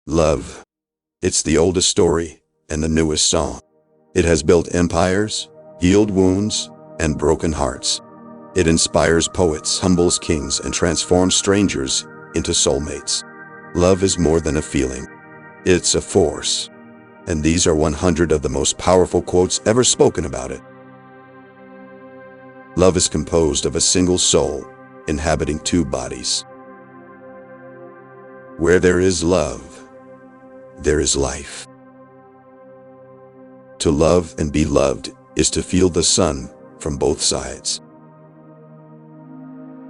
Love. It's the oldest story and the newest song. It has built empires, healed wounds, and broken hearts. It inspires poets, humbles kings, and transforms strangers into soulmates. Love is more than a feeling. It's a force. And these are 100 of the most powerful quotes ever spoken about it. Love is composed of a single soul, inhabiting two bodies. Where there is love, there is life. To love and be loved is to feel the sun from both sides.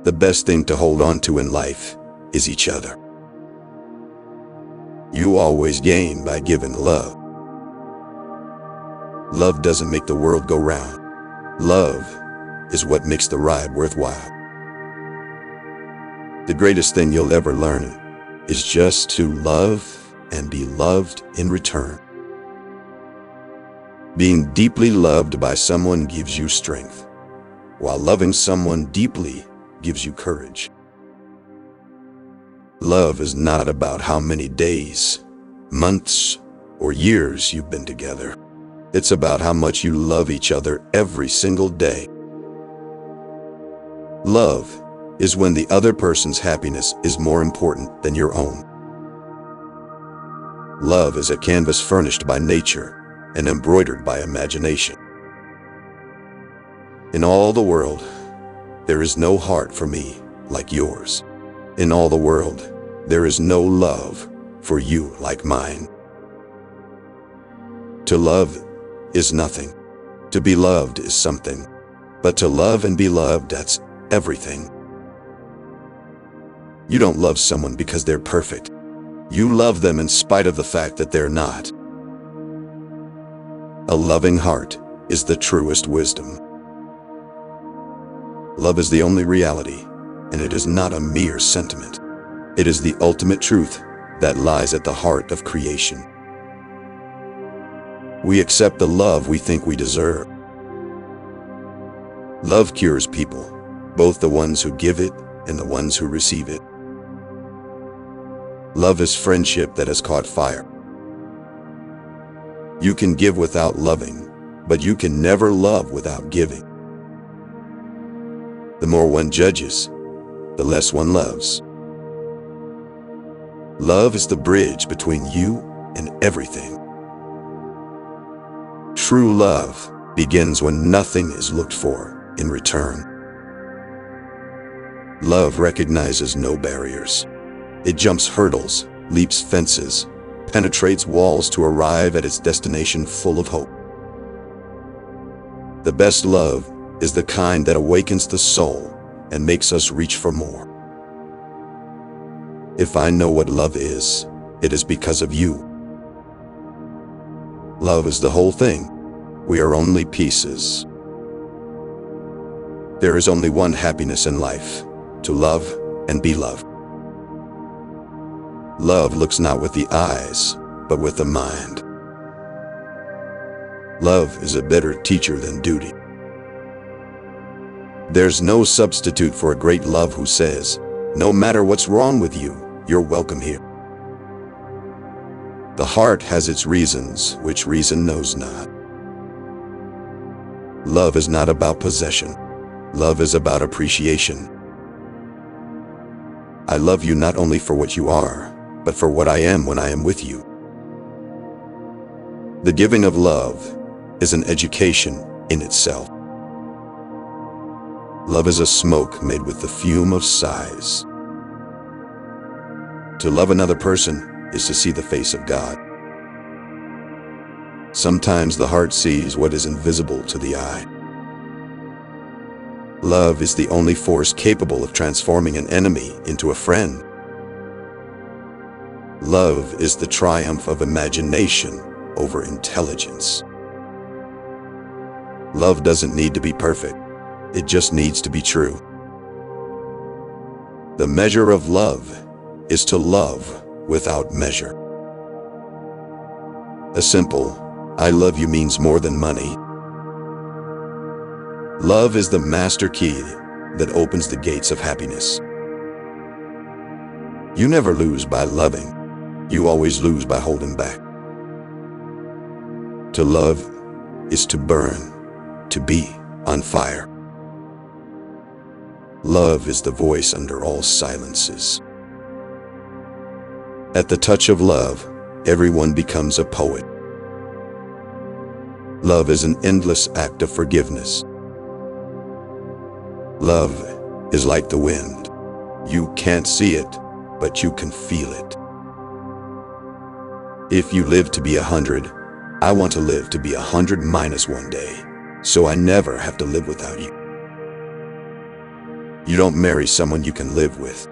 The best thing to hold on to in life is each other. You always gain by giving love. Love doesn't make the world go round. Love is what makes the ride worthwhile. The greatest thing you'll ever learn is just to love and be loved in return. Being deeply loved by someone gives you strength, while loving someone deeply gives you courage. Love is not about how many days, months, or years you've been together. It's about how much you love each other every single day. Love is when the other person's happiness is more important than your own. Love is a canvas furnished by nature and embroidered by imagination. In all the world, there is no heart for me like yours. In all the world, there is no love for you like mine. To love is nothing. To be loved is something. But to love and be loved, that's everything. You don't love someone because they're perfect. You love them in spite of the fact that they're not. A loving heart is the truest wisdom. Love is the only reality, and it is not a mere sentiment. It is the ultimate truth that lies at the heart of creation. We accept the love we think we deserve. Love cures people, both the ones who give it and the ones who receive it. Love is friendship that has caught fire. You can give without loving, but you can never love without giving. The more one judges, the less one loves. Love is the bridge between you and everything. True love begins when nothing is looked for in return. Love recognizes no barriers. It jumps hurdles, leaps fences, penetrates walls to arrive at its destination full of hope. The best love is the kind that awakens the soul and makes us reach for more. If I know what love is, it is because of you. Love is the whole thing. We are only pieces. There is only one happiness in life, to love and be loved. Love looks not with the eyes, but with the mind. Love is a better teacher than duty. There's no substitute for a great love who says, no matter what's wrong with you, you're welcome here. The heart has its reasons, which reason knows not. Love is not about possession. Love is about appreciation. I love you not only for what you are, but for what I am when I am with you. The giving of love is an education in itself. Love is a smoke made with the fume of sighs. To love another person is to see the face of God. Sometimes the heart sees what is invisible to the eye. Love is the only force capable of transforming an enemy into a friend. Love is the triumph of imagination over intelligence. Love doesn't need to be perfect. It just needs to be true. The measure of love is to love without measure. A simple, I love you means more than money. Love is the master key that opens the gates of happiness. You never lose by loving. You always lose by holding back. To love is to burn, to be on fire. Love is the voice under all silences. At the touch of love, everyone becomes a poet. Love is an endless act of forgiveness. Love is like the wind. You can't see it, but you can feel it. If you live to be 100, I want to live to be 100 minus one day, so I never have to live without you. You don't marry someone you can live with.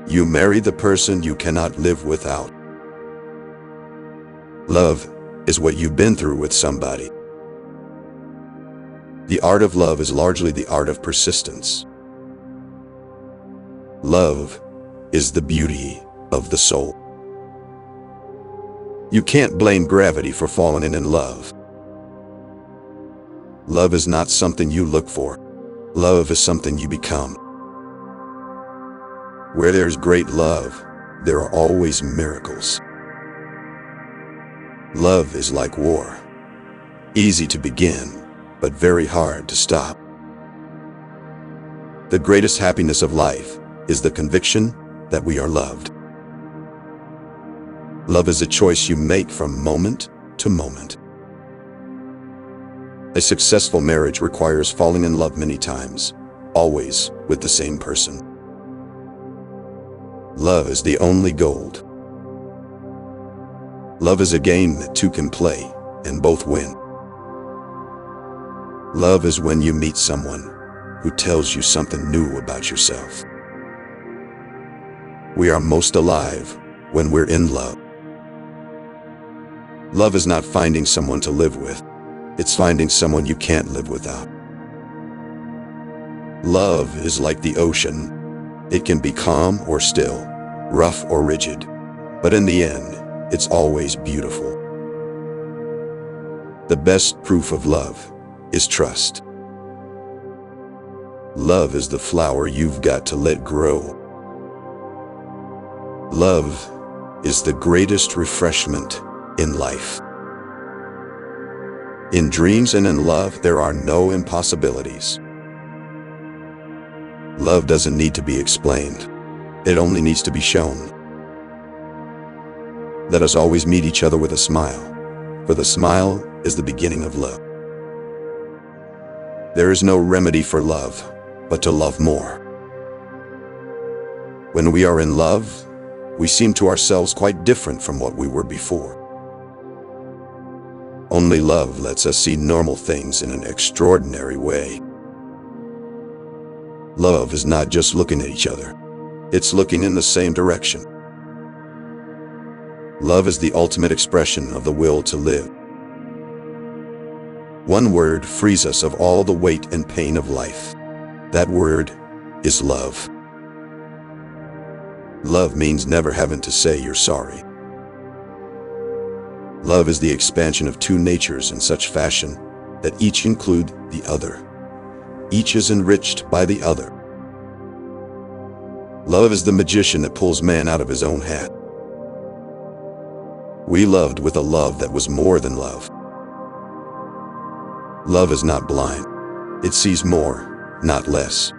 You marry the person you cannot live without. Love is what you've been through with somebody. The art of love is largely the art of persistence. Love is the beauty of the soul. You can't blame gravity for falling in love. Love is not something you look for. Love is something you become. Where there's great love, there are always miracles. Love is like war. Easy to begin, but very hard to stop. The greatest happiness of life is the conviction that we are loved. Love is a choice you make from moment to moment. A successful marriage requires falling in love many times, always with the same person. Love is the only gold. Love is a game that two can play and both win. Love is when you meet someone who tells you something new about yourself. We are most alive when we're in love. Love is not finding someone to live with. It's finding someone you can't live without. Love is like the ocean. It can be calm or still, rough or rigid, but in the end, it's always beautiful. The best proof of love is trust. Love is the flower you've got to let grow. Love is the greatest refreshment in life. In dreams and in love, there are no impossibilities. Love doesn't need to be explained. It only needs to be shown. Let us always meet each other with a smile, for the smile is the beginning of love. There is no remedy for love, but to love more. When we are in love, we seem to ourselves quite different from what we were before. Only love lets us see normal things in an extraordinary way. Love is not just looking at each other. It's looking in the same direction. Love is the ultimate expression of the will to live. One word frees us of all the weight and pain of life. That word is love. Love means never having to say you're sorry. Love is the expansion of two natures in such fashion that each include the other. Each is enriched by the other. Love is the magician that pulls man out of his own hat. We loved with a love that was more than love. Love is not blind. It sees more, not less.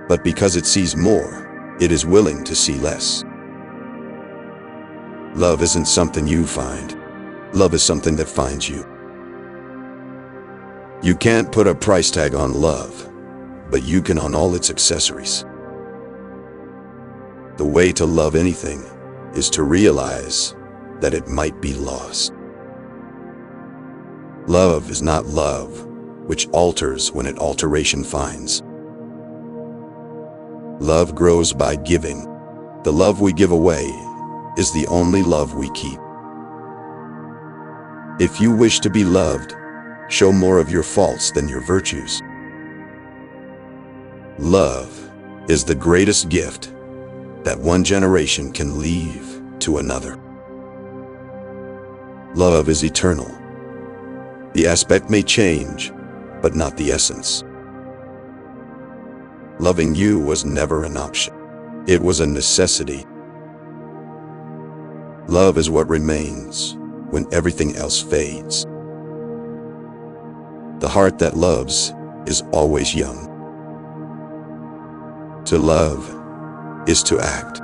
But because it sees more, it is willing to see less. Love isn't something you find. Love is something that finds you. You can't put a price tag on love, but you can on all its accessories. The way to love anything is to realize that it might be lost. Love is not love, which alters when it alteration finds. Love grows by giving. The love we give away is the only love we keep. If you wish to be loved, show more of your faults than your virtues. Love is the greatest gift that one generation can leave to another. Love is eternal. The aspect may change, but not the essence. Loving you was never an option. It was a necessity. Love is what remains when everything else fades. The heart that loves is always young. To love is to act.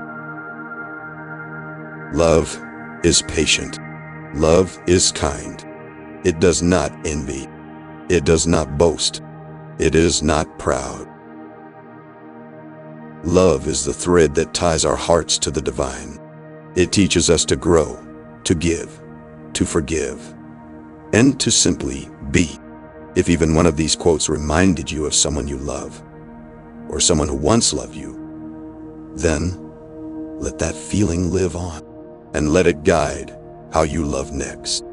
Love is patient. Love is kind. It does not envy. It does not boast. It is not proud. Love is the thread that ties our hearts to the divine. It teaches us to grow, to give, to forgive, and to simply be. If even one of these quotes reminded you of someone you love, or someone who once loved you, then let that feeling live on, and let it guide how you love next.